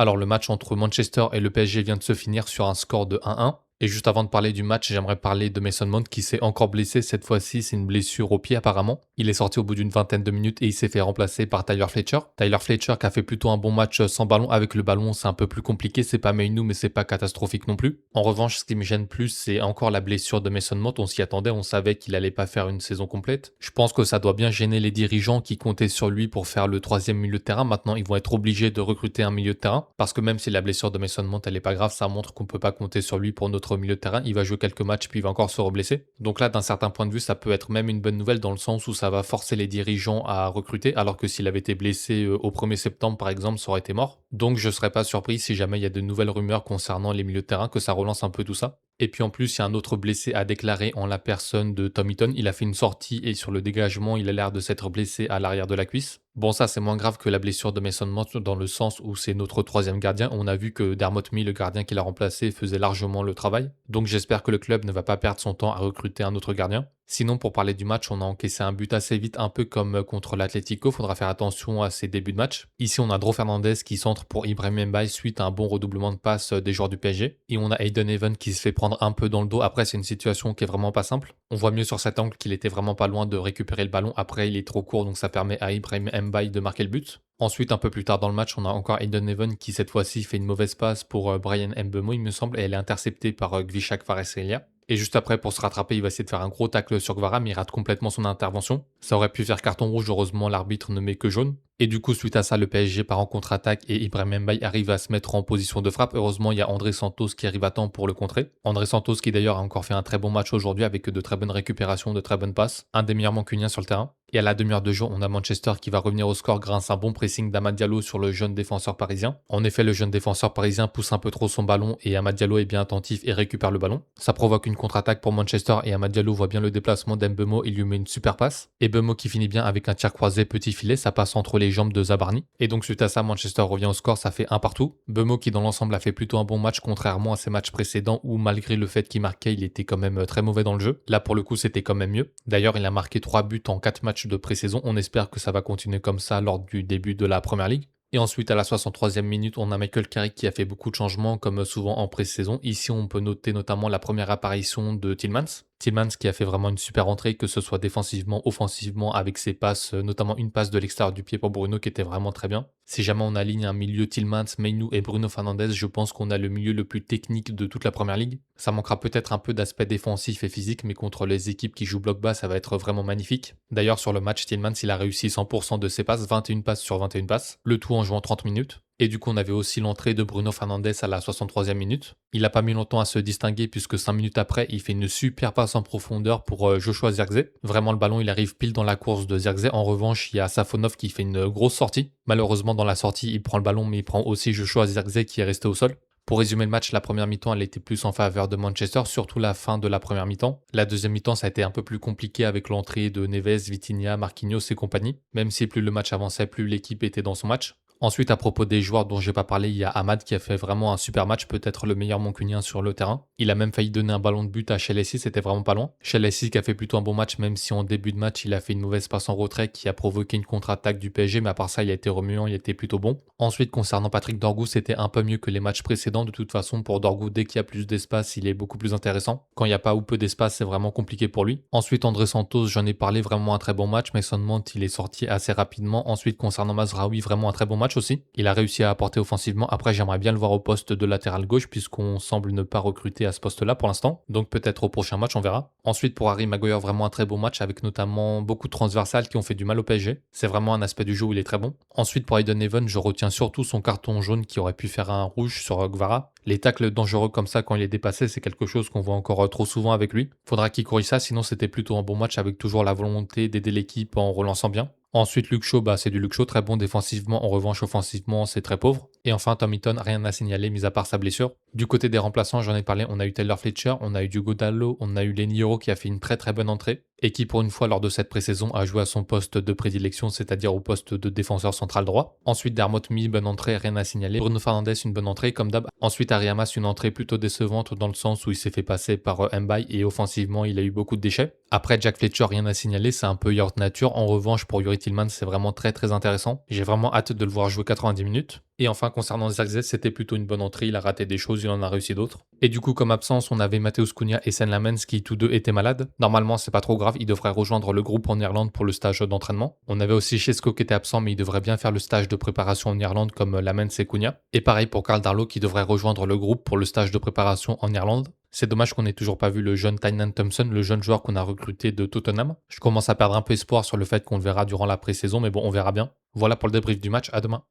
Alors le match entre Manchester et le PSG vient de se finir sur un score de 1-1. Et juste avant de parler du match, j'aimerais parler de Mason Mount qui s'est encore blessé. Cette fois-ci, c'est une blessure au pied apparemment. Il est sorti au bout d'une vingtaine de minutes et il s'est fait remplacer par Tyler Fletcher. Tyler Fletcher qui a fait plutôt un bon match sans ballon. Avec le ballon, c'est un peu plus compliqué. C'est pas Mainu, mais c'est pas catastrophique non plus. En revanche, ce qui me gêne plus, c'est encore la blessure de Mason Mount. On s'y attendait, on savait qu'il allait pas faire une saison complète. Je pense que ça doit bien gêner les dirigeants qui comptaient sur lui pour faire le troisième milieu de terrain. Maintenant, ils vont être obligés de recruter un milieu de terrain parce que même si la blessure de Mason Mount elle est pas grave, ça montre qu'on peut pas compter sur lui pour notre milieu de terrain. Il va jouer quelques matchs puis il va encore se reblesser. Donc là, d'un certain point de vue, ça peut être même une bonne nouvelle dans le sens où ça va forcer les dirigeants à recruter, alors que s'il avait été blessé au 1er septembre par exemple, ça aurait été mort. Donc je serais pas surpris si jamais il y a de nouvelles rumeurs concernant les milieux de terrain, que ça relance un peu tout ça. Et puis en plus, il y a un autre blessé à déclarer en la personne de Tom Heaton. Il a fait une sortie et sur le dégagement, il a l'air de s'être blessé à l'arrière de la cuisse. Bon, ça c'est moins grave que la blessure de Mason Mount dans le sens où c'est notre troisième gardien. On a vu que Dermot Mee, le gardien qui l'a remplacé, faisait largement le travail. Donc j'espère que le club ne va pas perdre son temps à recruter un autre gardien. Sinon, pour parler du match, on a encaissé un but assez vite, un peu comme contre l'Atlético. Faudra faire attention à ses débuts de match. Ici, on a Dro Fernandez qui centre pour Ibrahim Mbaye suite à un bon redoublement de passes des joueurs du PSG. Et on a Aiden Even qui se fait prendre un peu dans le dos. Après, c'est une situation qui est vraiment pas simple. On voit mieux sur cet angle qu'il était vraiment pas loin de récupérer le ballon. Après, il est trop court, donc ça permet à Ibrahim Mbaye de marquer le but. Ensuite, un peu plus tard dans le match, on a encore Aiden Even qui cette fois-ci fait une mauvaise passe pour Brian Mbeumo, il me semble, et elle est interceptée par Gvishak Kvaratskhelia. Et juste après, pour se rattraper, il va essayer de faire un gros tacle sur Kvara, mais il rate complètement son intervention. Ça aurait pu faire carton rouge, heureusement l'arbitre ne met que jaune. Et du coup, suite à ça, le PSG part en contre-attaque et Ibrahim Mbaye arrive à se mettre en position de frappe. Heureusement, il y a André Santos qui arrive à temps pour le contrer. André Santos qui d'ailleurs a encore fait un très bon match aujourd'hui avec de très bonnes récupérations, de très bonnes passes. Un des meilleurs mancuniens sur le terrain. Et à la demi-heure de jeu, on a Manchester qui va revenir au score grâce à un bon pressing d'Amad Diallo sur le jeune défenseur parisien. En effet, le jeune défenseur parisien pousse un peu trop son ballon et Amad Diallo est bien attentif et récupère le ballon. Ça provoque une contre-attaque pour Manchester et Amad Diallo voit bien le déplacement d'Mbeumo et lui met une super passe. Et Mbeumo qui finit bien avec un tir croisé petit filet, ça passe entre les jambes de Zabarni. Et donc suite à ça, Manchester revient au score, ça fait un partout. Mbeumo qui dans l'ensemble a fait plutôt un bon match contrairement à ses matchs précédents où malgré le fait qu'il marquait, il était quand même très mauvais dans le jeu. Là pour le coup, c'était quand même mieux. D'ailleurs, il a marqué 3 buts en 4 matchs de pré-saison. On espère que ça va continuer comme ça lors du début de la Première Ligue. Et ensuite, à la 63e minute, on a Michael Carrick qui a fait beaucoup de changements, comme souvent en pré-saison. Ici, on peut noter notamment la première apparition de Tielemans. Tielemans qui a fait vraiment une super entrée, que ce soit défensivement, offensivement, avec ses passes, notamment une passe de l'extérieur du pied pour Bruno qui était vraiment très bien. Si jamais on aligne un milieu Tielemans, Mainu et Bruno Fernandes, je pense qu'on a le milieu le plus technique de toute la Première Ligue. Ça manquera peut-être un peu d'aspect défensif et physique, mais contre les équipes qui jouent bloc bas, ça va être vraiment magnifique. D'ailleurs, sur le match, Tielemans, il a réussi 100% de ses passes, 21 passes sur 21 passes, le tout en jouant 30 minutes. Et du coup, on avait aussi l'entrée de Bruno Fernandes à la 63e minute. Il n'a pas mis longtemps à se distinguer puisque 5 minutes après, il fait une super passe en profondeur pour Joshua Zirkzee. Vraiment, le ballon, il arrive pile dans la course de Zirkzee. En revanche, il y a Safonov qui fait une grosse sortie. Malheureusement, dans la sortie, il prend le ballon, mais il prend aussi Joshua Zirkzee qui est resté au sol. Pour résumer le match, la première mi-temps, elle était plus en faveur de Manchester, surtout la fin de la première mi-temps. La deuxième mi-temps, ça a été un peu plus compliqué avec l'entrée de Neves, Vitinha, Marquinhos et compagnie. Même si plus le match avançait, plus l'équipe était dans son match. Ensuite, à propos des joueurs dont j'ai pas parlé, il y a Amad qui a fait vraiment un super match, peut-être le meilleur mancunien sur le terrain. Il a même failli donner un ballon de but à Chelsea, c'était vraiment pas loin. Chelsea qui a fait plutôt un bon match, même si en début de match, il a fait une mauvaise passe en retrait qui a provoqué une contre-attaque du PSG, mais à part ça, il a été remuant, il était plutôt bon. Ensuite, concernant Patrick Dorgu, c'était un peu mieux que les matchs précédents. De toute façon, pour Dorgu, dès qu'il y a plus d'espace, il est beaucoup plus intéressant. Quand il n'y a pas ou peu d'espace, c'est vraiment compliqué pour lui. Ensuite, André Santos, j'en ai parlé, vraiment un très bon match. Mason Mount, il est sorti assez rapidement. Ensuite, concernant Mazraoui, vraiment un très bon match aussi. Il a réussi à apporter offensivement. Après, j'aimerais bien le voir au poste de latéral gauche puisqu'on semble ne pas recruter à ce poste-là pour l'instant. Donc peut-être au prochain match, on verra. Ensuite, pour Harry Maguire, vraiment un très beau match avec notamment beaucoup de transversales qui ont fait du mal au PSG. C'est vraiment un aspect du jeu où il est très bon. Ensuite, pour Aiden Even, je retiens surtout son carton jaune qui aurait pu faire un rouge sur Kvara. Les tacles dangereux comme ça quand il est dépassé, c'est quelque chose qu'on voit encore trop souvent avec lui. Faudra qu'il corrige ça, sinon c'était plutôt un bon match avec toujours la volonté d'aider l'équipe en relançant bien. Ensuite, Luke Shaw, c'est du Luke Shaw, très bon défensivement. En revanche, offensivement, c'est très pauvre. Et enfin, Tom Heaton, rien à signaler, mis à part sa blessure. Du côté des remplaçants, j'en ai parlé, on a eu Tyler Fletcher, on a eu Diogo Dalot, on a eu Leny Yoro qui a fait une très très bonne entrée et qui pour une fois lors de cette pré-saison a joué à son poste de prédilection, c'est-à-dire au poste de défenseur central droit. Ensuite, Dermot Mee, bonne entrée, rien à signaler. Bruno Fernandes, une bonne entrée comme d'hab. Ensuite, Harry Hamas, une entrée plutôt décevante dans le sens où il s'est fait passer par Mbaye et offensivement, il a eu beaucoup de déchets. Après, Jack Fletcher, rien à signaler, c'est un peu Yacht Nature. En revanche, pour Youri Tillman, c'est vraiment très très intéressant. J'ai vraiment hâte de le voir jouer 90 minutes. Et enfin, concernant Xerxes, c'était plutôt une bonne entrée. Il a raté des choses, il en a réussi d'autres. Et du coup, comme absence, on avait Mateusz Cunha et Sen Lamens qui tous deux étaient malades. Normalement, c'est pas trop grave, ils devraient rejoindre le groupe en Irlande pour le stage d'entraînement. On avait aussi Chesko qui était absent, mais il devrait bien faire le stage de préparation en Irlande comme Lamens et Cunha. Et pareil pour Karl Darlow qui devrait rejoindre le groupe pour le stage de préparation en Irlande. C'est dommage qu'on n'ait toujours pas vu le jeune Tynan Thompson, le jeune joueur qu'on a recruté de Tottenham. Je commence à perdre un peu espoir sur le fait qu'on le verra durant la pré-saison, mais bon, on verra bien. Voilà pour le débrief du match, à demain.